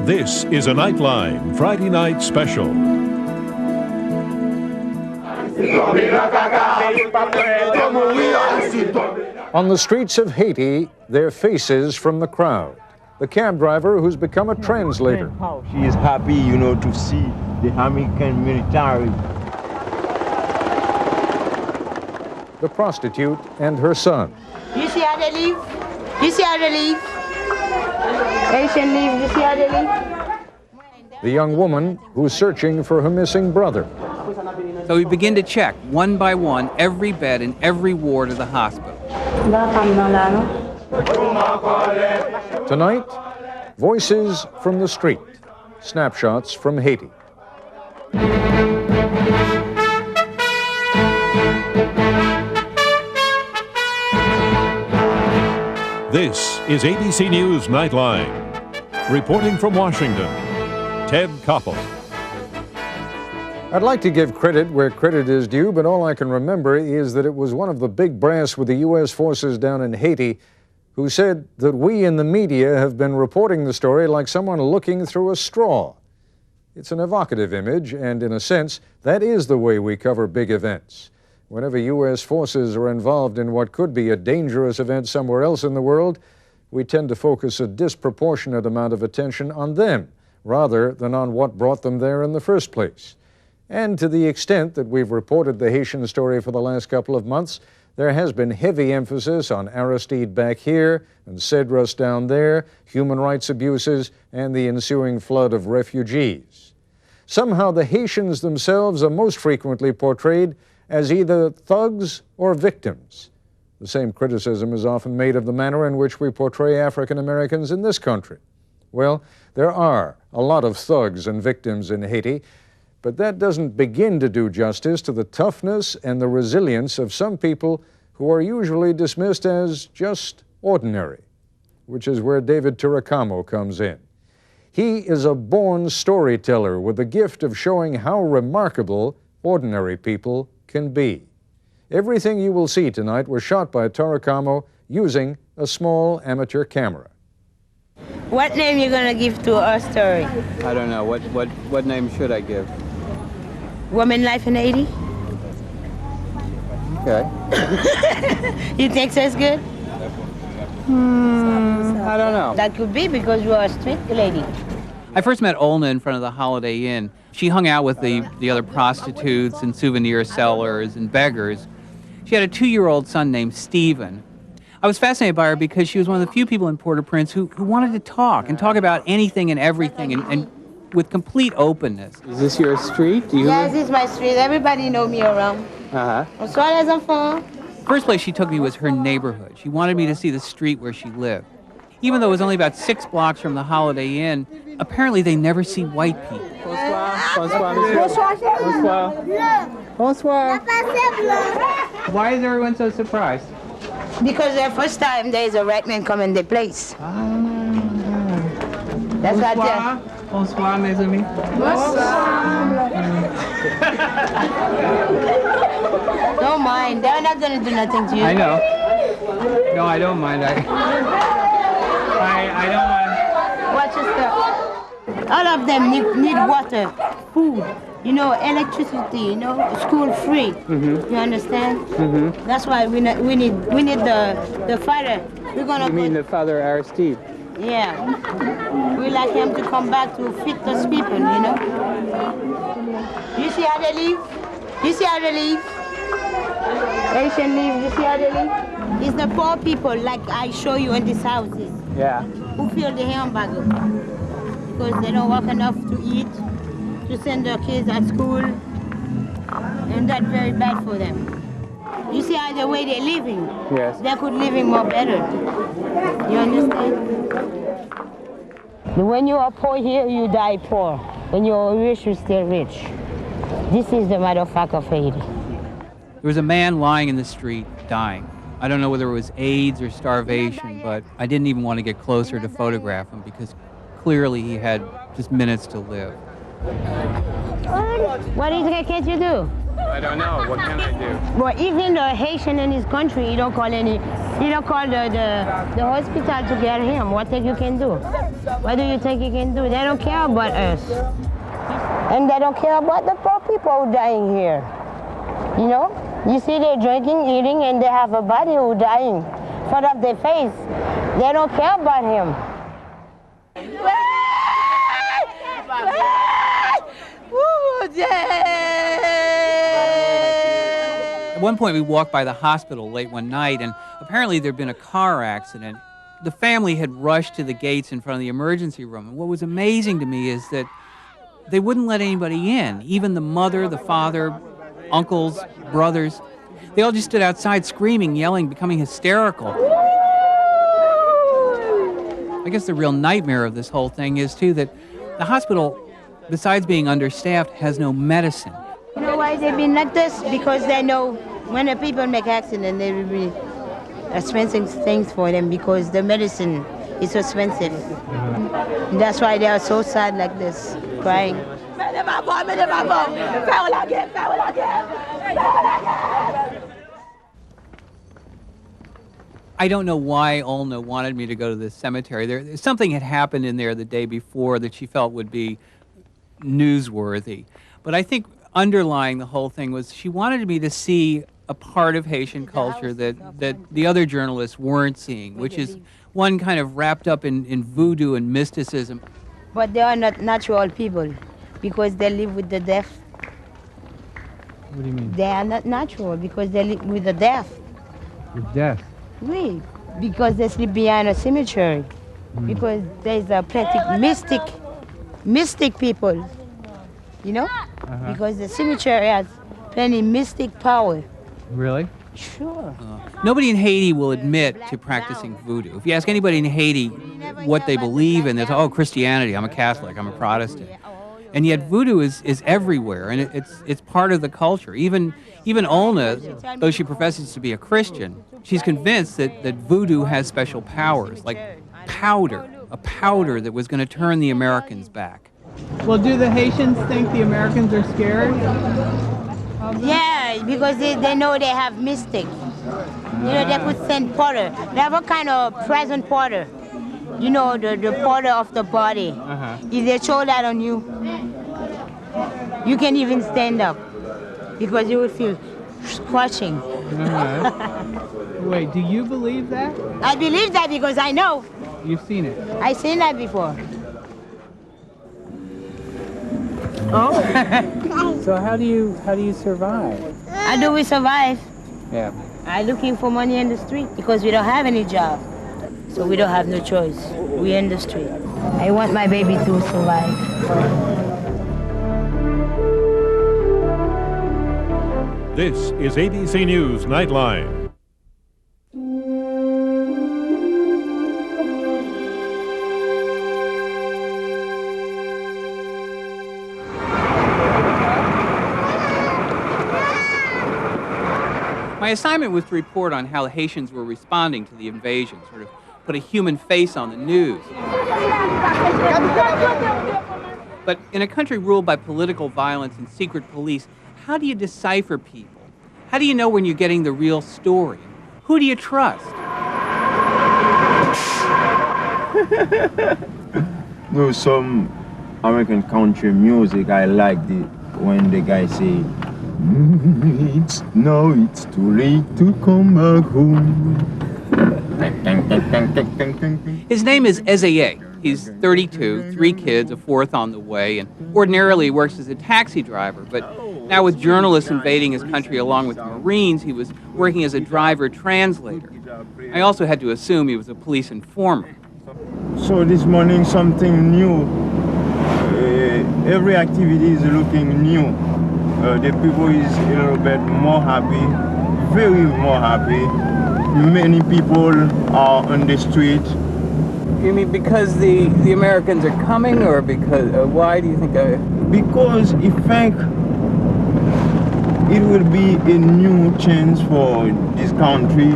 This is a Nightline Friday night special. On the streets of Haiti, their faces from the crowd. The cab driver who's become a translator. She is happy, to see the American military. The prostitute and her son. You see how they leave? You see how they leave? Haitian leave, you see how they leave? The young woman who's searching for her missing brother. So we begin to check, one by one, every bed in every ward of the hospital. Tonight, voices from the street, snapshots from Haiti. This is ABC News Nightline. Reporting from Washington, Ted Koppel. I'd like to give credit where credit is due, but all I can remember is that it was one of the big brass with the U.S. forces down in Haiti who said that we in the media have been reporting the story like someone looking through a straw. It's an evocative image, and in a sense, that is the way we cover big events. Whenever U.S. forces are involved in what could be a dangerous event somewhere else in the world, we tend to focus a disproportionate amount of attention on them rather than on what brought them there in the first place. And to the extent that we've reported the Haitian story for the last couple of months, there has been heavy emphasis on Aristide back here and Cedras down there, human rights abuses, and the ensuing flood of refugees. Somehow the Haitians themselves are most frequently portrayed as either thugs or victims. The same criticism is often made of the manner in which we portray African Americans in this country. Well, there are a lot of thugs and victims in Haiti, but that doesn't begin to do justice to the toughness and the resilience of some people who are usually dismissed as just ordinary, which is where David Turacamo comes in. He is a born storyteller with the gift of showing how remarkable ordinary people can be. Everything you will see tonight was shot by Turacamo using a small amateur camera. What name you gonna give to our story? I don't know. What name should I give? Woman Life in Haiti? Okay. You think so it's good? I don't know. That could be because you are a street lady. I first met Olna in front of the Holiday Inn. She hung out with the other prostitutes and souvenir sellers and beggars. She had a 2-year-old son named Stephen. I was fascinated by her because she was one of the few people in Port-au-Prince who wanted to talk about anything and everything and with complete openness. Is this your street? Yes, this is my street. Everybody know me around. Uh-huh. Bonsoir les enfants. First place she took me was her neighborhood. She wanted me to see the street where she lived. Even though it was only about 6 blocks from the Holiday Inn, apparently they never see white people. Bonsoir. Bonsoir, monsieur. Bonsoir. Bonsoir. Bonsoir. Why is everyone so surprised? Because the first time there is a white man come in the place. That's what Bonsoir. Bonsoir, mes amis. Don't mind. They're not going to do nothing to you. I know. No, I don't mind. I don't mind. Watch your stuff. All of them need water, food, electricity, school free. Mm-hmm. You understand? Mm-hmm. That's why we need the father. We're gonna. You mean the father Aristide? Yeah. We like him to come back to feed those people, You see how they live? You see how they live? Haitian live, you see how they live? It's the poor people, like I show you in these houses. Yeah. Who feel the hamburger. Because they don't work enough to eat, to send their kids at school. And that's very bad for them. You see how the way they're living? Yes. They could live in more better. You understand? When you are poor here, you die poor. When you're rich, you stay rich. This is the matter of fact of Haiti. There was a man lying in the street, dying. I don't know whether it was AIDS or starvation, but I didn't even want to get closer to photograph him because clearly he had just minutes to live. What can't you do? I don't know. What can I do? Well, even the Haitian in his country, he don't call any You don't call the hospital to get him. What think you can do? What do you think you can do? They don't care about us. And they don't care about the poor people dying here. You know? You see they're drinking, eating, and they have a body who dying in front of their face. They don't care about him. At one point, we walked by the hospital late one night, and apparently there'd been a car accident. The family had rushed to the gates in front of the emergency room. And what was amazing to me is that they wouldn't let anybody in, even the mother, the father, uncles, brothers. They all just stood outside screaming, yelling, becoming hysterical. I guess the real nightmare of this whole thing is, too, that the hospital, besides being understaffed, has no medicine. You know why they've been like this? Because they know when the people make accident, they will be expensive things for them because the medicine is expensive. And that's why they are so sad like this, crying. I don't know why Olna wanted me to go to this cemetery. Something had happened in there the day before that she felt would be newsworthy. But I think underlying the whole thing was she wanted me to see a part of Haitian culture that the other journalists weren't seeing, which is one kind of wrapped up in voodoo and mysticism. But they are not natural people because they live with the deaf. What do you mean? They are not natural because they live with the deaf. With death? Oui, because they sleep behind a cemetery. Because there's a plenty mystic people, you know? Because the cemetery has plenty mystic power. Really? Sure. Nobody in Haiti will admit to practicing voodoo. If you ask anybody in Haiti what they believe in, they'll say, oh, Christianity, I'm a Catholic, I'm a Protestant. And yet voodoo is everywhere, and it's part of the culture. Even Olna, though she professes to be a Christian, she's convinced that voodoo has special powers, like powder, a powder that was going to turn the Americans back. Well, do the Haitians think the Americans are scared? Yeah, because they know they have mystic. You know, they could send powder. They have a kind of present powder. You know, the powder of the body. If they show that on you, you can even stand up because you would feel squashing. Wait, do you believe that? I believe that because I know. You've seen it? I've seen that before. Oh. So how do you survive? How do we survive? Yeah. I'm looking for money in the street because we don't have any job. So we don't have no choice. We're in the street. I want my baby to survive. This is ABC News Nightline. My assignment was to report on how the Haitians were responding to the invasion, sort of put a human face on the news. But in a country ruled by political violence and secret police, how do you decipher people? How do you know when you're getting the real story? Who do you trust? No, some American country music, I liked it when the guy say, it's too late to come back home. His name is Ezaye. He's 32, 3 kids, a 4th on the way, and ordinarily works as a taxi driver. But now with journalists invading his country along with the Marines, he was working as a driver-translator. I also had to assume he was a police informer. So this morning something new. Every activity is looking new. The people is a little bit more happy, very more happy. Many people are on the street. You mean because the Americans are coming, or because why do you think? Because I think it will be a new chance for this country.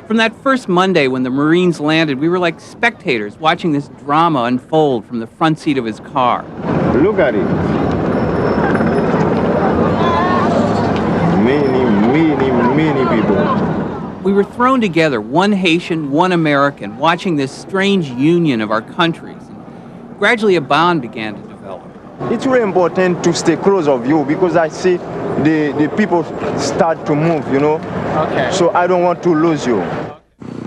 From that first Monday when the Marines landed, we were like spectators watching this drama unfold from the front seat of his car. Look at it. many people. We were thrown together, one Haitian, one American, watching this strange union of our countries. And gradually a bond began to develop. It's really important to stay close of you because I see the people start to move, you know. Okay. So I don't want to lose you.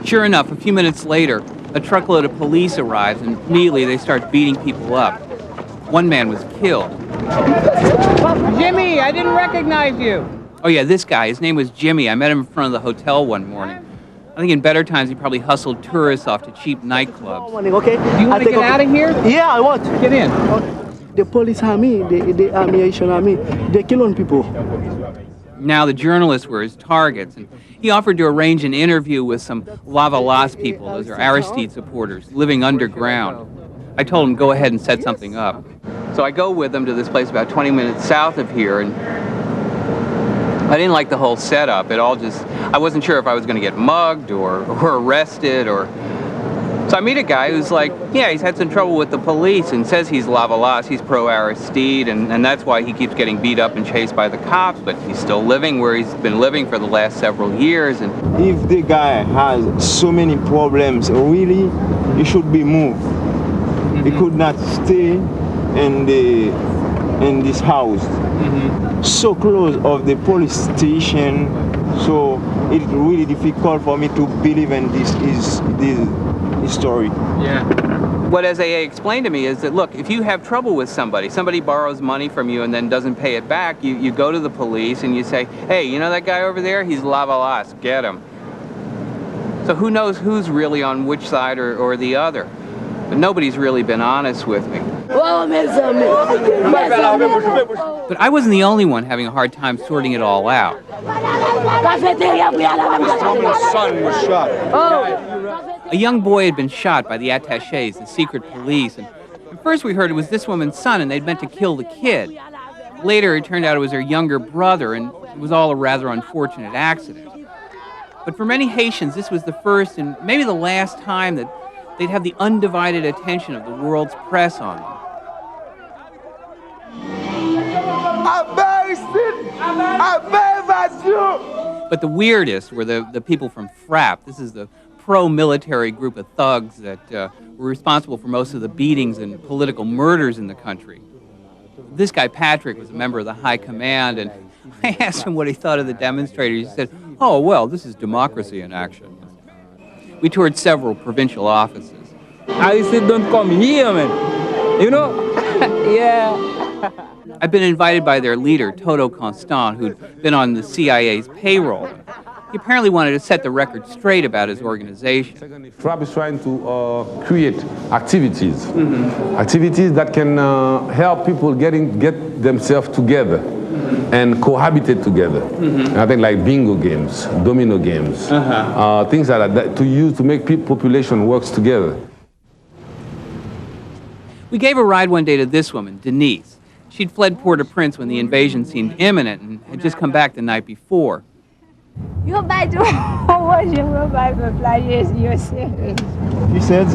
Sure enough, a few minutes later, a truckload of police arrives and immediately they start beating people up. One man was killed. Jimmy, I didn't recognize you. Oh yeah, this guy, his name was Jimmy. I met him in front of the hotel one morning. I think in better times he probably hustled tourists off to cheap nightclubs. Okay. Do you want to get out of here? Yeah, I want. Get in. The police army, the army, Haitian army, they're killing people. Now the journalists were his targets, and he offered to arrange an interview with some Lava Las people, those are Aristide supporters, living underground. I told him go ahead and set something up. So I go with them to this place about 20 minutes south of here, and I didn't like the whole setup. I wasn't sure if I was going to get mugged or arrested or... So I meet a guy who's like, yeah, he's had some trouble with the police and says he's Lava Las, he's pro-Aristide, and that's why he keeps getting beat up and chased by the cops, but he's still living where he's been living for the last several years. And If the guy has so many problems, really, he should be moved. He could not stay in this house. So close of the police station, so it's really difficult for me to believe in this story. yeah. What SAA explained to me is that, look, if you have trouble with somebody borrows money from you and then doesn't pay it back, you go to the police and you say, hey, you know that guy over there? He's Lava Las, get him. So who knows who's really on which side or the other? But nobody's really been honest with me. But I wasn't the only one having a hard time sorting it all out. Someone's son was shot. A young boy had been shot by the attachés, the secret police, and at first we heard it was this woman's son and they'd meant to kill the kid. Later it turned out it was her younger brother, and it was all a rather unfortunate accident. But for many Haitians, this was the first and maybe the last time that they'd have the undivided attention of the world's press on them. But the weirdest were the people from FRAP. This is the pro-military group of thugs that were responsible for most of the beatings and political murders in the country. This guy, Patrick, was a member of the High Command, and I asked him what he thought of the demonstrators. He said, oh, well, this is democracy in action. We toured several provincial offices. I said, don't come here, man. You know? Yeah. I've been invited by their leader, Toto Constant, who'd been on the CIA's payroll. He apparently wanted to set the record straight about his organization. FRAP is trying to create activities, activities that can help people get themselves together and cohabitate together. I think like bingo games, domino games, things like that to use to make population works together. We gave a ride one day to this woman, Denise. She'd fled Port-au-Prince when the invasion seemed imminent and had just come back the night before. He said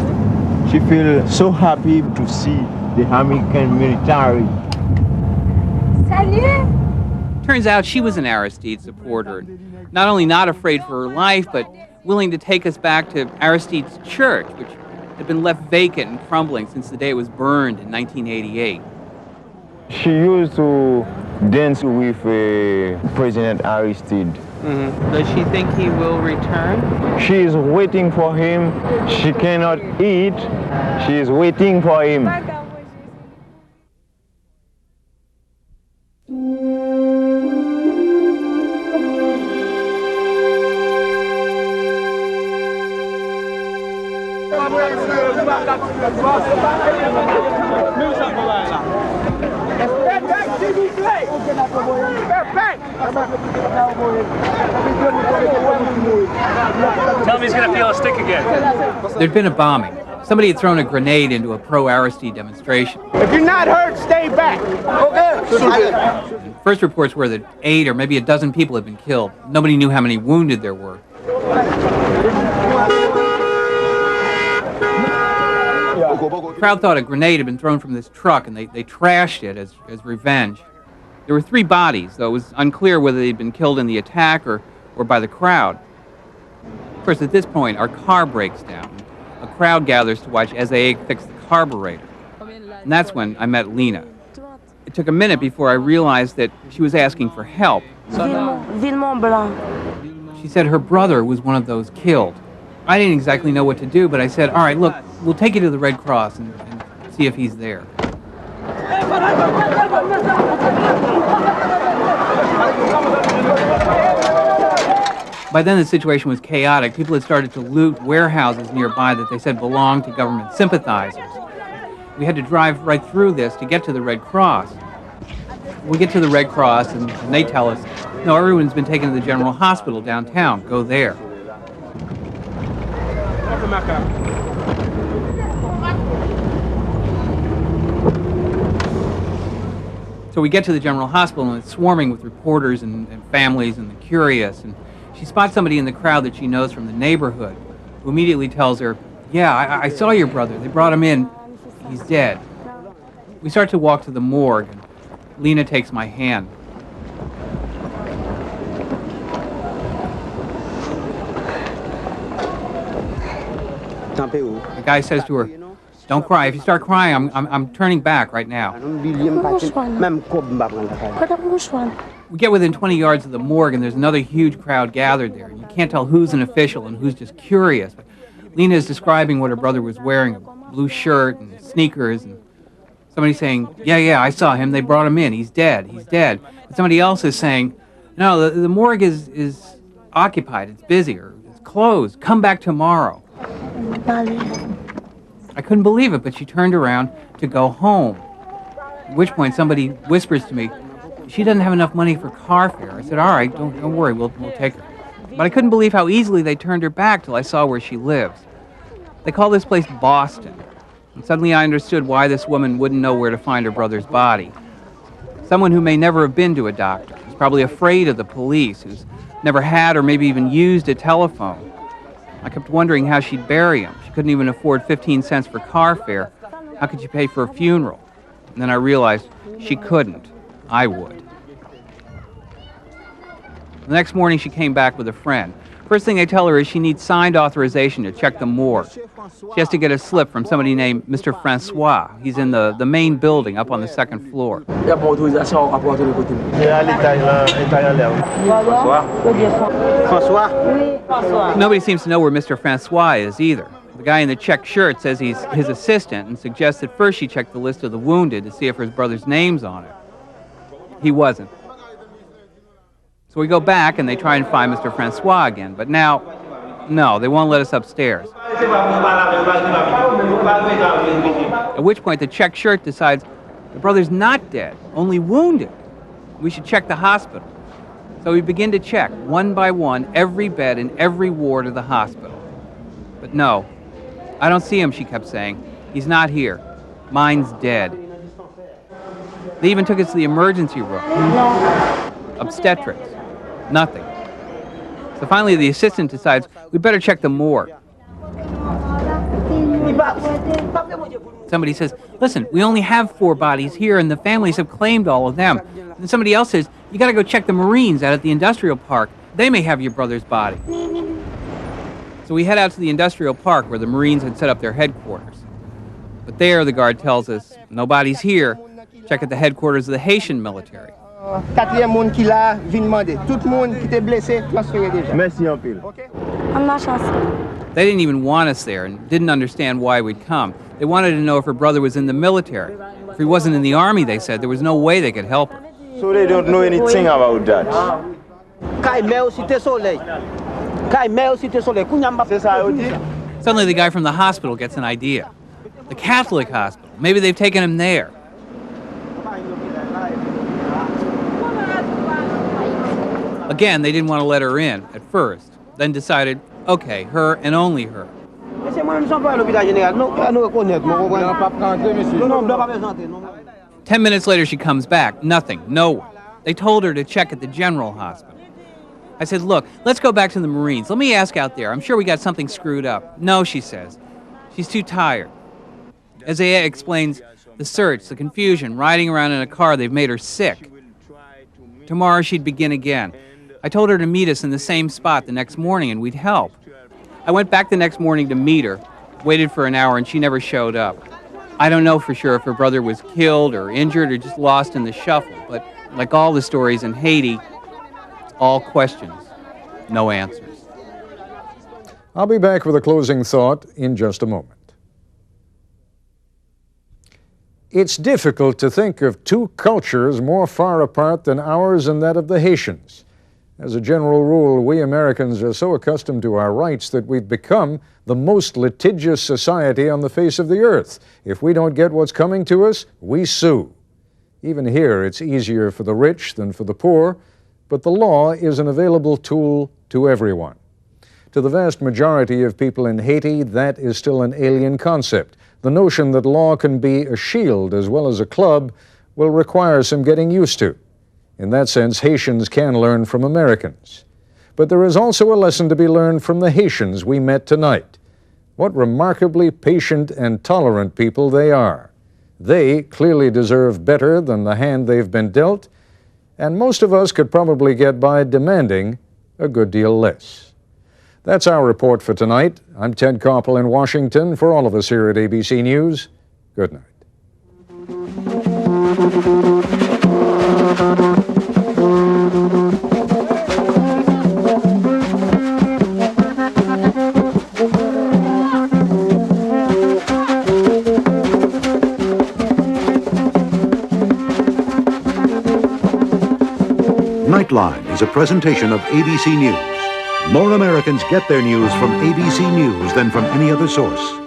she feels so happy to see the American military. Turns out she was an Aristide supporter, and not only not afraid for her life, but willing to take us back to Aristide's church, which had been left vacant and crumbling since the day it was burned in 1988. She used to dance with President Aristide. Does she think he will return? She is waiting for him. She cannot eat. She is waiting for him. Tell him he's going to feel a stick again. There'd been a bombing. Somebody had thrown a grenade into a pro-Aristide demonstration. If you're not hurt, stay back. Okay. First reports were that 8 or maybe a dozen people had been killed. Nobody knew how many wounded there were. The crowd thought a grenade had been thrown from this truck, and they trashed it as revenge. There were 3 bodies, though it was unclear whether they'd been killed in the attack or by the crowd. Of course, at this point, our car breaks down. A crowd gathers to watch SAA fix the carburetor. And that's when I met Lena. It took a minute before I realized that she was asking for help. Villemont Blanc. She said her brother was one of those killed. I didn't exactly know what to do, but I said, all right, look, we'll take you to the Red Cross and see if he's there. By then, the situation was chaotic. People had started to loot warehouses nearby that they said belonged to government sympathizers. We had to drive right through this to get to the Red Cross. We get to the Red Cross, and they tell us, no, everyone's been taken to the General Hospital downtown. Go there. So we get to the General Hospital, and it's swarming with reporters and families and the curious. And she spots somebody in the crowd that she knows from the neighborhood, who immediately tells her, yeah, I saw your brother. They brought him in. He's dead. We start to walk to the morgue, and Lena takes my hand. The guy says to her, don't cry. If you start crying, I'm turning back right now. We get within 20 yards of the morgue, and there's another huge crowd gathered there. You can't tell who's an official and who's just curious. But Lena is describing what her brother was wearing, a blue shirt and sneakers, and somebody saying, yeah, I saw him. They brought him in. He's dead. And somebody else is saying, no, the morgue is occupied. It's busy, or it's closed. Come back tomorrow. I couldn't believe it, but she turned around to go home. At which point somebody whispers to me, she doesn't have enough money for car fare. I said, all right, don't worry, we'll take her. But I couldn't believe how easily they turned her back till I saw where she lives. They call this place Boston. And suddenly I understood why this woman wouldn't know where to find her brother's body. Someone who may never have been to a doctor, who's probably afraid of the police, who's never had or maybe even used a telephone. I kept wondering how she'd bury him. She couldn't even afford 15 cents for car fare. How could she pay for a funeral? And then I realized she couldn't. I would. The next morning she came back with a friend. First thing I tell her is she needs signed authorization to check the morgue. She has to get a slip from somebody named Mr. Francois. He's in the main building up on the second floor. Nobody seems to know where Mr. Francois is either. The guy in the checked shirt says he's his assistant and suggests that first she check the list of the wounded to see if his brother's name's on it. He wasn't. So we go back and they try and find Mr. Francois again, but now, no, they won't let us upstairs. At which point the checked shirt decides the brother's not dead, only wounded. We should check the hospital. So we begin to check, one by one, every bed in every ward of the hospital. But no, I don't see him, she kept saying. He's not here. Mine's dead. They even took us to the emergency room. Obstetrics. Nothing. So finally the assistant decides we better check the morgue. Somebody says, listen, we only have 4 bodies here and the families have claimed all of them. And somebody else says, you got to go check the Marines out at the industrial park. They may have your brother's body. So we head out to the industrial park where the Marines had set up their headquarters. But there the guard tells us, nobody's here. Check at the headquarters of the Haitian military. They didn't even want us there and didn't understand why we'd come. They wanted to know if her brother was in the military. If he wasn't in the army, they said, there was no way they could help her. So they don't know anything about that. Suddenly the guy from the hospital gets an idea. The Catholic hospital. Maybe they've taken him there. Again, they didn't want to let her in at first, then decided, okay, her and only her. 10 minutes later, she comes back. Nothing, no one. They told her to check at the General Hospital. I said, look, let's go back to the Marines. Let me ask out there. I'm sure we got something screwed up. No, she says. She's too tired. As Aya explains, the search, the confusion, riding around in a car, they've made her sick. Tomorrow she'd begin again. I told her to meet us in the same spot the next morning and we'd help. I went back the next morning to meet her, waited for an hour, and she never showed up. I don't know for sure if her brother was killed or injured or just lost in the shuffle, but like all the stories in Haiti, all questions, no answers. I'll be back with a closing thought in just a moment. It's difficult to think of two cultures more far apart than ours and that of the Haitians. As a general rule, we Americans are so accustomed to our rights that we've become the most litigious society on the face of the earth. If we don't get what's coming to us, we sue. Even here, it's easier for the rich than for the poor, but the law is an available tool to everyone. To the vast majority of people in Haiti, that is still an alien concept. The notion that law can be a shield as well as a club will require some getting used to. In that sense, Haitians can learn from Americans. But there is also a lesson to be learned from the Haitians we met tonight. What remarkably patient and tolerant people they are. They clearly deserve better than the hand they've been dealt, and most of us could probably get by demanding a good deal less. That's our report for tonight. I'm Ted Koppel in Washington. For all of us here at ABC News, good night. Nightline is a presentation of ABC News. More Americans get their news from ABC News than from any other source.